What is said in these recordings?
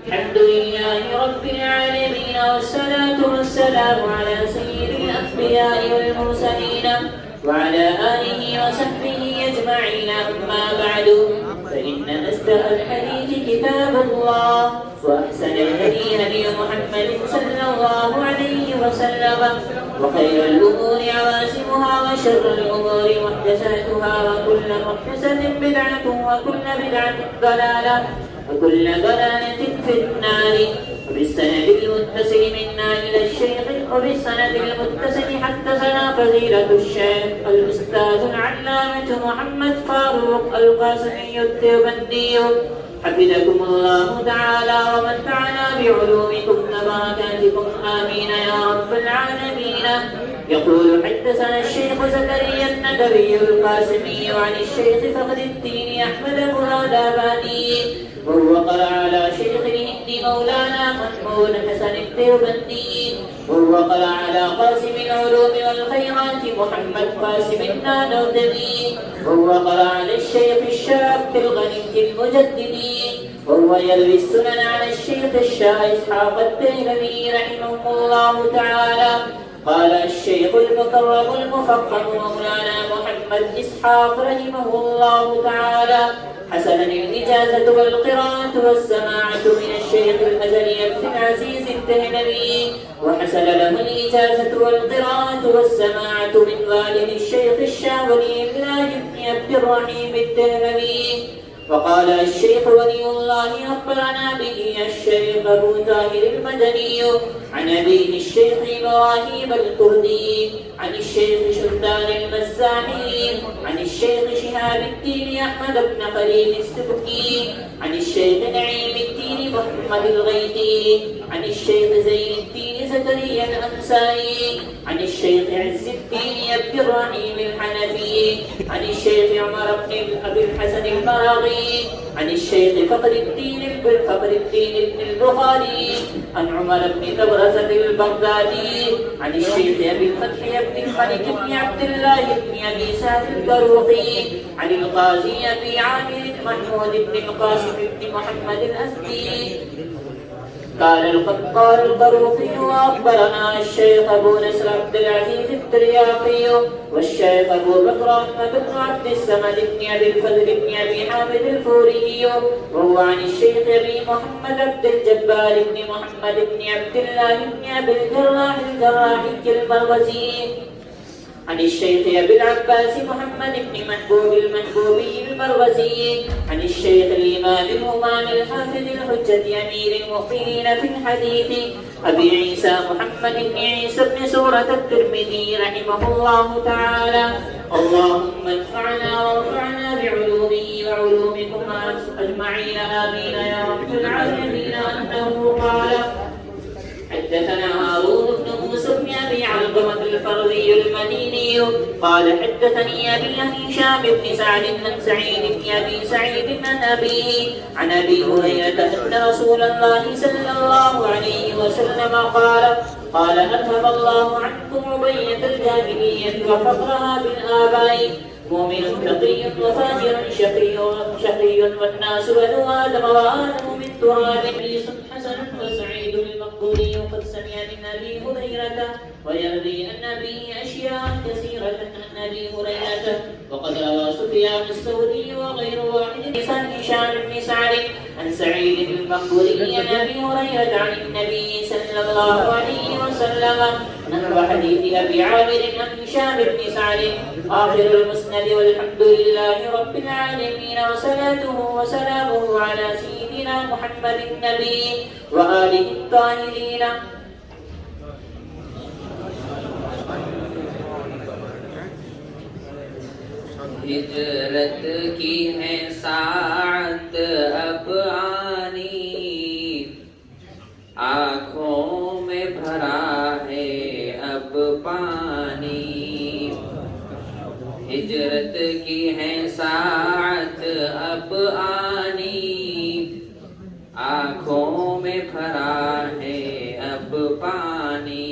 الحمد لله رب العالمين، والصلاة والسلام على سيد الأنبياء والمرسلين وعلى آله وصحبه أجمعين. أما بعد، فإن أصدق الحديث كتاب الله، وأحسن الهدي هدي محمد صلى الله عليه وسلم، وخير الأمور عواسمها، وشر الأمور محدثاتها، وكل محدثة بدعة، وكل بدعة ضلالة، وكل ضلالة في النار. وبالسند المتصل منا إلى الشيخ، وبالسند المتصل حدثنا فضيلة الشيخ الأستاذ العلامة محمد فاروق القاسمي الديوبندي حفظكم الله تعالى ومتعنا بعلومكم وبركاتكم، آمين يا رب العالمين. يقول حدثنا الشيخ زكريا الندوي القاسمي عن الشيخ فخر الدين أحمد مرادابادي، وهو قرأ على شيخ الهند مولانا محمود حسن الديوبندي، وهو قرأ على قاسم العلوم والخيرات محمد قاسم النانوتبي، وهو قرأ على الشيخ الشاب الغني المجددي، وهو يروي السنن على الشيخ الشاه إسحاق الديلمي رحمه الله تعالى. قال الشيخ المكرم المفخم مولانا محمد إسحاق رحمه الله تعالى: حسنا الإجازة والقراءة والسماعة من الشيخ الأزلي عبد العزيز الدهلوي، وحسن له الإجازة والقراءة والسماعة من والد الشيخ الشاه ولي الله بن عبد الرحيم الدهلوي. وقال الشيخ ولي الله أخبرنا به الشيخ أبو طاهر المدني عن أبيه الشيخ إبراهيم الكردي عن الشيخ شدان المزاحي عن الشيخ شهاب الدين أحمد بن خليل السبكي عن الشيخ نعيم الدين محمد الغيثي عن الشيخ زين الدين زكريا الأنسائي عن الشيخ عز الدين عبد الرحيم الحنفي عن الشيخ عمر بن أبي الحسن المراغي عن الشيخ فخر الدين بن البخاري عن عمر بن تبرزة البغدادي عن الشيخ أبي الفتح بن الملك بن عبد الله بن أبي سعد الكروقي عن القاضي أبي عامر محمود بن القاسم بن محمد الأزدي. قال البروقي: وأخبرنا الشيخ أبو نصر عبد العزيز الترياقي والشيخ أبو بكر أحمد بن عبد الصمد بن أبي الفضل بن أبي حامد الفوري، وهو عن الشيخ أبي محمد عبد الجبار بن محمد بن عبد الله بن أبي الجراح المروزي عن الشيخ أبي العباس محمد بن محبوب المحبوبي المروزي عن الشيخ الإمام الهمام الحافظ الحجة أمير المؤمنين في الحديث أبي عيسى محمد بن عيسى بن سورة الترمذي رحمه الله تعالى. اللهم انفعنا وارفعنا بعلومه وعلومكم أجمعين، آمين يا رب العالمين. أنه قال: حدثنا هارون بن موسى بن أبي علقمة الفرضي المديني قال: حدثني أبي هشام بن سعد بن سعيد بن أبي سعيد عن أبيه عن أبي هريرة أن رسول الله صلى الله عليه وسلم قال: أذهب الله عنكم عبية الجاهلية وفقرها بالآباء، مؤمن تقي وفاجر شقي والناس بنو آدم وآدم من تراب. حديث حسن وسعيد المقبولي قد سمع من أبي هريرة ويروي عن أبيه أشياء كثيرة عن أبي هريرة، وقد روى سفيان الثوري وغير واحد عن هشام بن سعد عن سعيد المقبولي عن أبي هريرة عن النبي صلى الله عليه وسلم نحو حديث أبي عامر عن هشام بن سعد. آخر المسند، والحمد لله رب العالمين، وصلاته وسلامه على سيدنا محمد النبي وآله الطاهرين. हिजरत की है साअत अब आनी, आँखों में भरा है अब पानी। हिजरत की है साअत अब आनी, आँखों में भरा है अब पानी।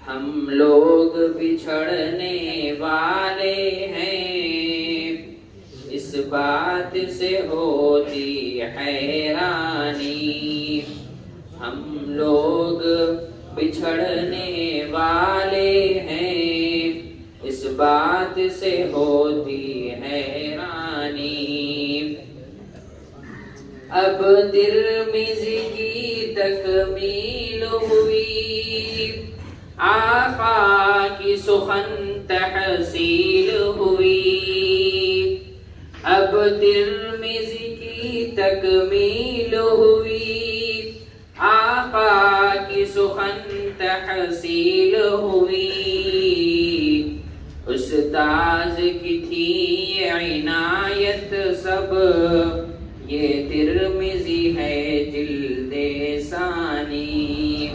हम लोग बिछड़ने वाले हैं, इस बात से होती حیرانی. ہم لوگ بچھڑنے والے ہیں، اس بات سے ہوتی حیرانی. اب ترمذی کی تکمیل ہوئی، آقا کی سخن تحصیل ہوئی. اب ترمذی کی تکمیل ہوئی، آقا کی سخن تحصیل ہوئی. استاذ کی تھی یہ عنایت سب، یہ ترمذی ہے جلد ثانی.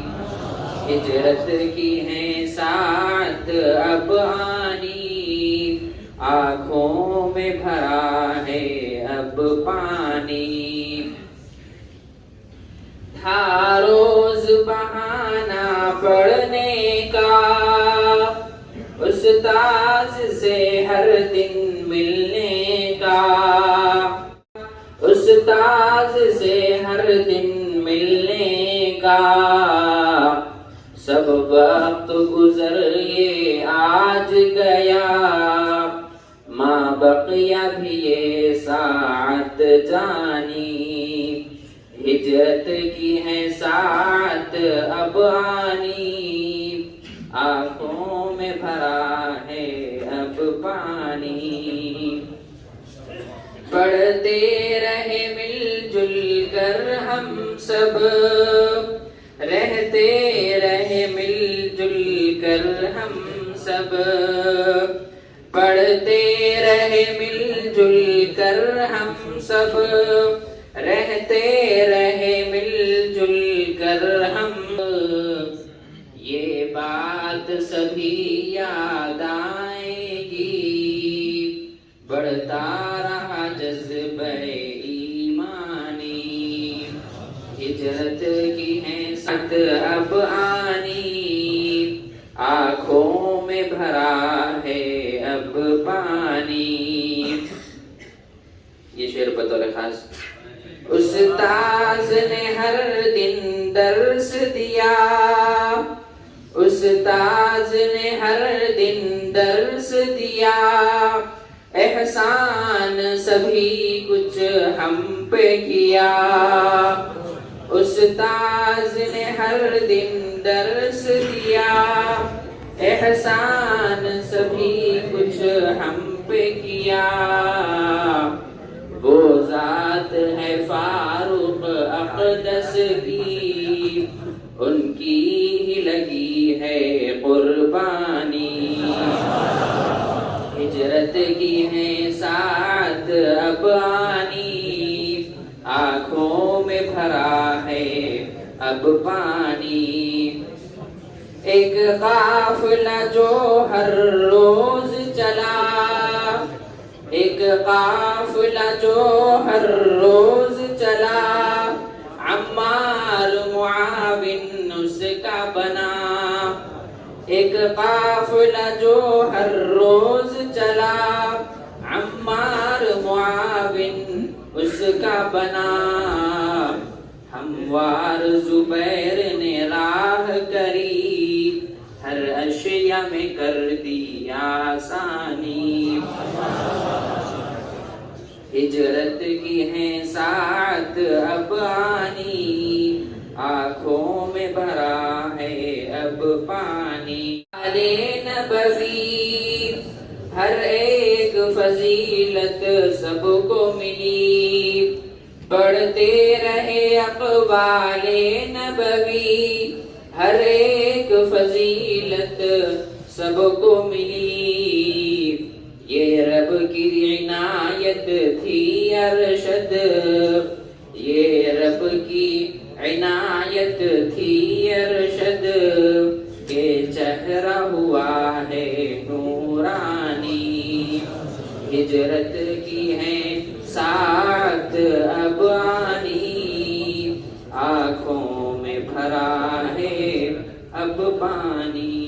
ہجرت کی ہے ساعت اب آنی، آنکھوں میں بھرا ہے اب پانی. تھا روز بہانہ پڑھنے کا، استاذ سے ہر دن ملنے کا. استاذ سے ہر دن ملنے کا. سب وقت گزر یہ آج گیا، ما بقیہ بھی یہ ساعت جانی. ہجرت کی ہے ساعت اب آنی، آنکھوں میں بھرا ہے اب پانی. پڑھتے رہے مل جل کر ہم سب، رہتے رہے مل جل کر ہم سب. پڑھتے رہے مل جل کر ہم سب، رہتے رہے مل جل کر ہم. یہ بات سبھی یاد آئے گی، بڑھتا رہا جذبہ ایمانی. ہجرت کی ہے سات اب آنی، آنکھوں میں بھرا ہے اب پانی. یہ شعر بطور خاص. استاذ نے ہر دن درس دیا، استاذ نے ہر دن درس دیا. احسان سبھی کچھ ہم پہ کیا. استاذ نے ہر دن درس دیا، احسان سبھی کچھ ہم پہ کیا. وہ ذات ہے فاروق اقدس کی، ان کی ہی لگی ہے قربانی. ہجرت کی ہے ساعت اب آنی، آنکھوں میں بھرا ہے اب پانی. ایک قافلہ جو ہر روز چلا، ایک قافلہ جو ہر روز چلا. عمار معاون اس کا بنا. ایک قافلہ جو ہر روز چلا، عمار معاون اس کا بنا. ہموار زبیر نے راہ کری، ہر اشیاء میں کر دی آسانی. ہجرت کی ہے ساعت اب آنی، آنکھوں میں بھرا ہے اب پانی. آلِ نبوی ہر ایک فضیلت سب کو ملی، پڑھتے رہے اقوال نبوی. ہر ایک فضیلت سب کو ملی، یہ رب کی عنایت تھی ارشد. یہ رب کی عنایت تھی ارشد، کہ چہرہ ہوا ہے نورانی. ہجرت کی ہے ساعت اب آنی، آنکھوں میں بھرا ہے اب پانی.